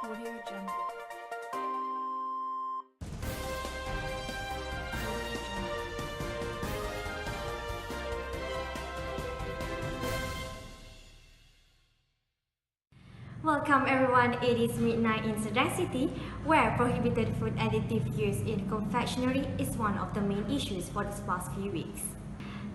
Audio Jungle. Welcome everyone, it is midnight in Sudan City, where prohibited food additive use in confectionery is one of the main issues for these past few weeks.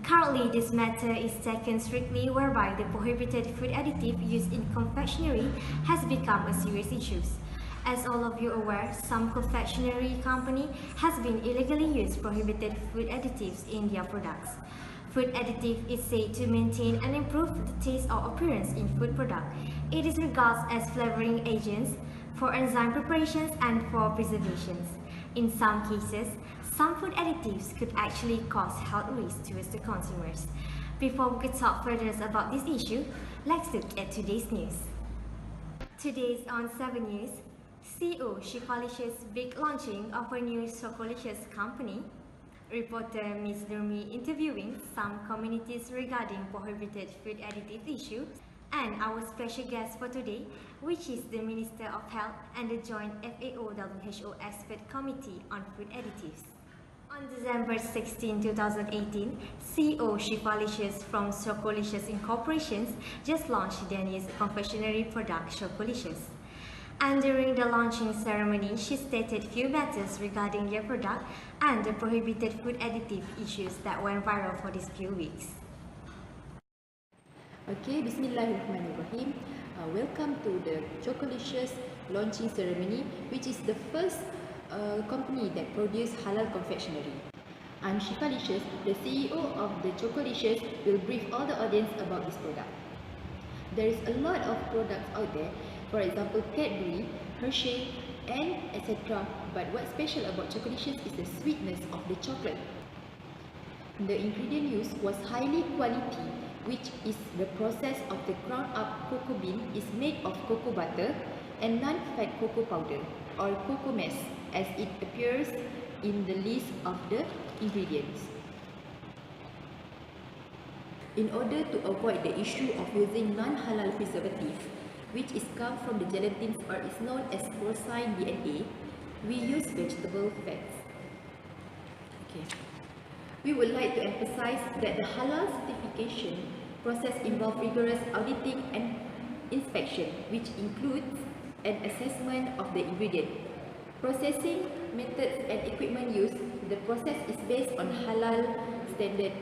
Currently, this matter is taken strictly, whereby the prohibited food additive used in confectionery has become a serious issue. As all of you are aware, some confectionery company has been illegally used prohibited food additives in their products. Food additive is said to maintain and improve the taste or appearance in food product. It is regarded as flavoring agents for enzyme preparations and for preservations. In some cases, some food additives could actually cause health risks towards the consumers. Before we could talk further about this issue, let's look at today's news. Today's on 7 News, CEO Shifalicious big launching of a new Sokolicious company. Reporter Ms. Nurmi interviewing some communities regarding prohibited food additive issue, and our special guest for today, which is the Minister of Health and the Joint FAO-WHO Expert Committee on Food Additives. On December 16, 2018, CEO Shifalicious from Sokolicious Incorporations just launched their new confectionery product Sokolicious. And during the launching ceremony, she stated few matters regarding their product and the prohibited food additive issues that went viral for these few weeks. Okay, Bismillahirrahmanirrahim. Welcome to the Sokolicious launching ceremony, which is the first company that produces halal confectionery. I'm Shifalicious, the CEO of the Sokolicious, will brief all the audience about this product. There is a lot of products out there. For example, Cadbury, Hershey, and etc. But what's special about Sokolicious is the sweetness of the chocolate. The ingredient used was highly quality, which is the process of the ground up cocoa bean is made of cocoa butter and non-fat cocoa powder or cocoa mass, as it appears in the list of the ingredients. In order to avoid the issue of using non-halal preservative, which is come from the gelatins or is known as porcine DNA, we use vegetable fats. Okay. We would like to emphasize that the halal certification process involves rigorous auditing and inspection, which includes an assessment of the ingredient, processing methods and equipment used. The process is based on halal standard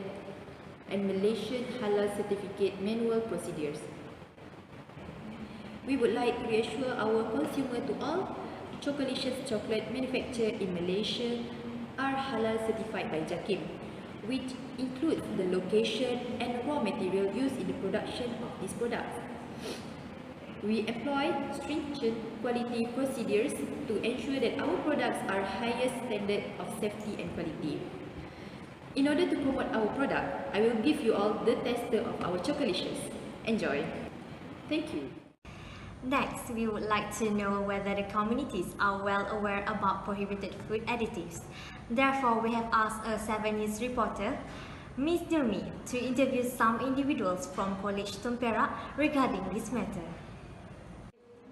and Malaysian halal certificate manual procedures. We would like to reassure our consumer to all Sokolicious chocolate manufactured in Malaysia are halal certified by JAKIM, which includes the location and raw material used in the production of these products. We employ stringent quality procedures to ensure that our products are highest standard of safety and quality. In order to promote our product, I will give you all the tester of our Sokolicious. Enjoy! Thank you. Next, we would like to know whether the communities are well aware about prohibited food additives. Therefore, we have asked a 7 News reporter, Ms. Nurmi, to interview some individuals from College Tempera regarding this matter.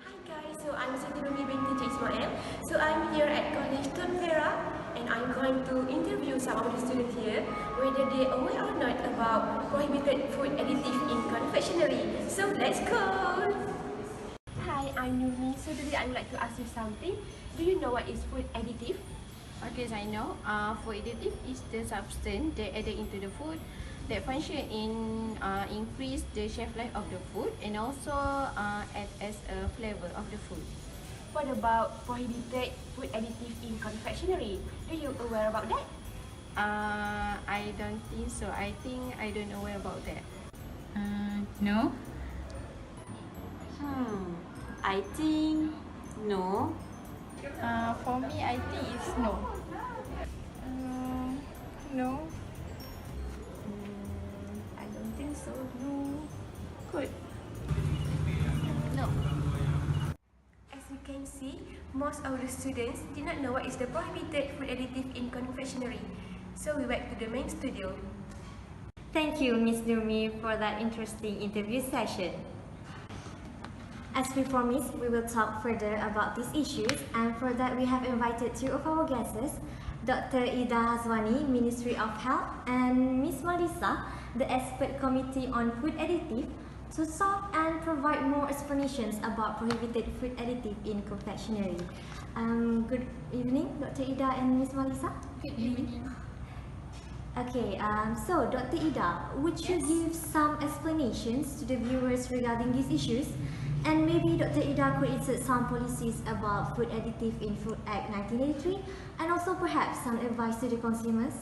Hi guys, so I'm Siti Nurmi binti Ismail. So I'm here at College Tempera and I'm going to interview some of the students here whether they are aware or not about prohibited food additive in confectionery. So let's go! Hi, I'm Nurmi. So today I would like to ask you something. Do you know what is food additive? Okay, so I know. Food additive is the substance that added into the food that function in increase the shelf life of the food and also add as a flavor of the food. What about prohibited food additive in confectionery? Do you aware about that? I don't think so. I think I don't know about that. No. I think no. For me, I think it's no. No. I don't think so. No. Good. No. As you can see, most of the students did not know what is the prohibited food additive in confectionery. So we back to the main studio. Thank you, Ms. Nurmi, for that interesting interview session. As we promised, we will talk further about these issues, and for that we have invited two of our guests, Dr. Ida Hazwani, Ministry of Health, and Ms. Marisa, the Expert Committee on Food Additive, to talk and provide more explanations about prohibited food additive in confectionery. Good evening, Dr. Ida and Ms. Marisa. Good evening. Okay, so Dr. Ida, would you give some explanations to the viewers regarding these issues? And maybe Dr. Ida could insert some policies about food additive in Food Act 1983 and also perhaps some advice to the consumers.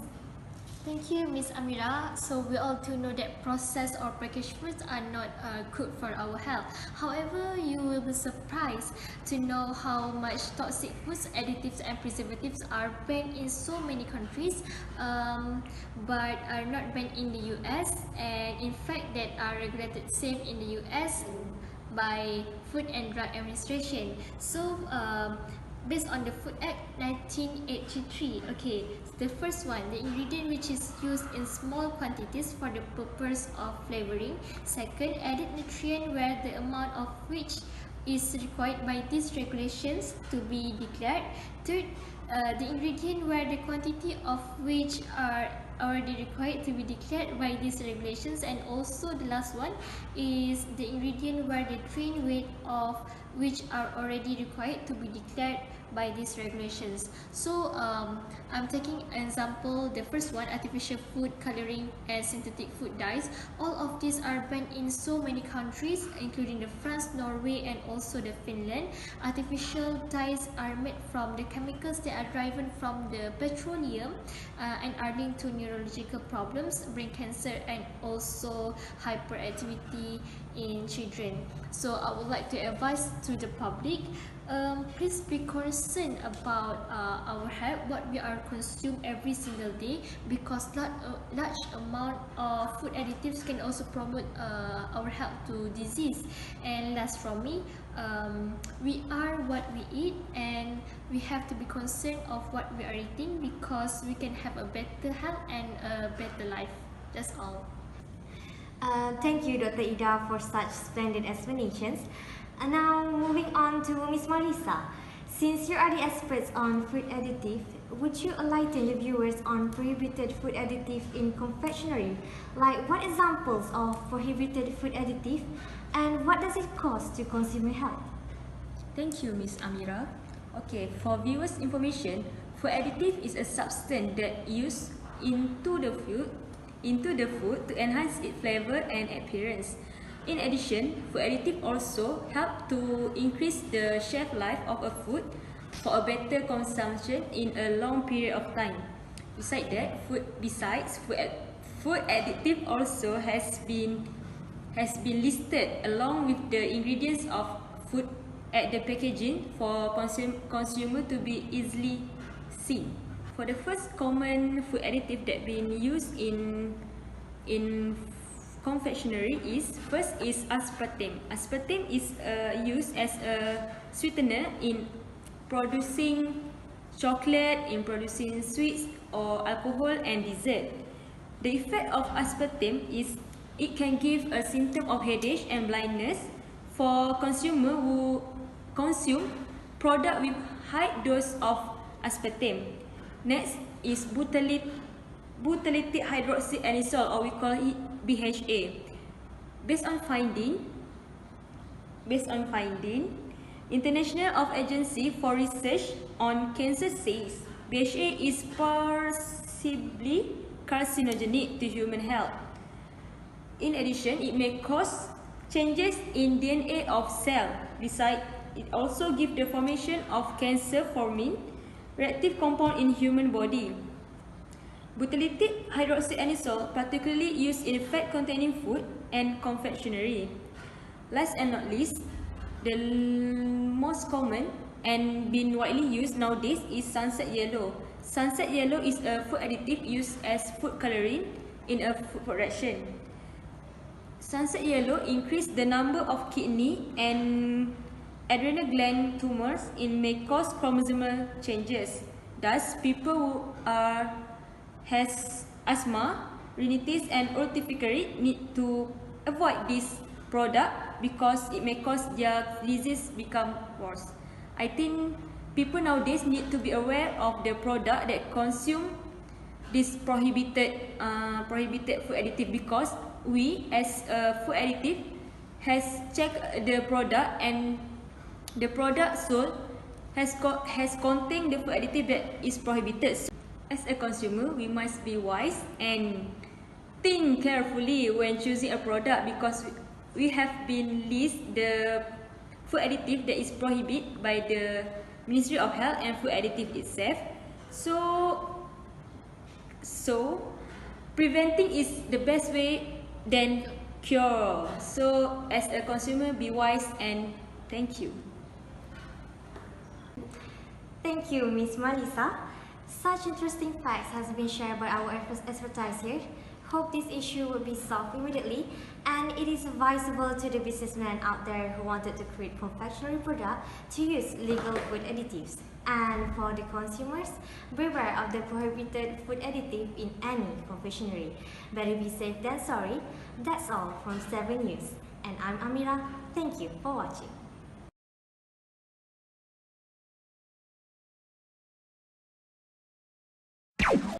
Thank you, Ms. Amira. So we all do know that processed or packaged foods are not good for our health. However, you will be surprised to know how much toxic foods, additives and preservatives are banned in so many countries, but are not banned in the US, and in fact that are regulated same in the US by Food and Drug Administration. So based on the Food Act 1983, okay, the first one, the ingredient which is used in small quantities for the purpose of flavoring. Second, added nutrient where the amount of which is required by these regulations to be declared. Third, the ingredient where the quantity of which are already required to be declared by these regulations. And also the last one is the ingredient where the train weight of which are already required to be declared by these regulations. So I'm taking example the first one, artificial food coloring and synthetic food dyes. All of these are banned in so many countries, including the France, Norway and also the Finland. Artificial dyes are made from the chemicals that are derived from the petroleum and are linked to neurological problems, brain cancer and also hyperactivity in children. So I would like to advise to the public, please be concerned about our health, what we are consume every single day, because large amount of food additives can also promote our health to disease. And last from me, we are what we eat, and we have to be concerned of what we are eating, because we can have a better health and a better life. That's all. Thank you, Dr. Ida, for such splendid explanations. And now, moving on to Ms. Marisa. Since you are the experts on food additive, would you enlighten the viewers on prohibited food additive in confectionery? Like, what examples of prohibited food additive and what does it cost to consumer health? Thank you, Ms. Amira. Okay, for viewers' information, food additive is a substance that used into the food to enhance its flavor and appearance. In addition, food additive also help to increase the shelf life of a food for a better consumption in a long period of time. Besides that, food additive also has been listed along with the ingredients of food at the packaging for consumer to be easily seen. For the first common food additive that been used in confectionery is aspartame. Aspartame is used as a sweetener in producing chocolate, in producing sweets or alcohol and dessert. The effect of aspartame is it can give a symptom of headache and blindness for consumer who consume product with high dose of aspartame. Next is butylated hydroxy anisole, or we call it BHA. Based on finding, International of Agency for Research on Cancer says BHA is possibly carcinogenic to human health. In addition, it may cause changes in DNA of cell. Besides, it also gives the formation of cancer-forming reactive compound in human body. Butylated hydroxyanisole particularly used in fat-containing food and confectionery. Last and not least, the most common and been widely used nowadays is sunset yellow. Sunset yellow is a food additive used as food coloring in a food production. Sunset yellow increase the number of kidney and adrenal gland tumors and may cause chromosomal changes. Thus, people who has asthma, rhinitis and urticaria need to avoid this product because it may cause their disease become worse. I think people nowadays need to be aware of the product that consume this prohibited food additive, because we as a food additive has checked the product, and the product sold has contained the food additive that is prohibited. So, as a consumer, we must be wise and think carefully when choosing a product, because we have been list the food additive that is prohibited by the Ministry of Health and Food Additive itself. So preventing is the best way than cure. So as a consumer, be wise and thank you. Thank you, Miss Malisa. Such interesting facts has been shared by our expertise here. Hope this issue will be solved immediately, and it is advisable to the businessmen out there who wanted to create confectionery product to use legal food additives. And for the consumers, beware of the prohibited food additive in any confectionery. Better be safe than sorry. That's all from 7 News. And I'm Amira. Thank you for watching.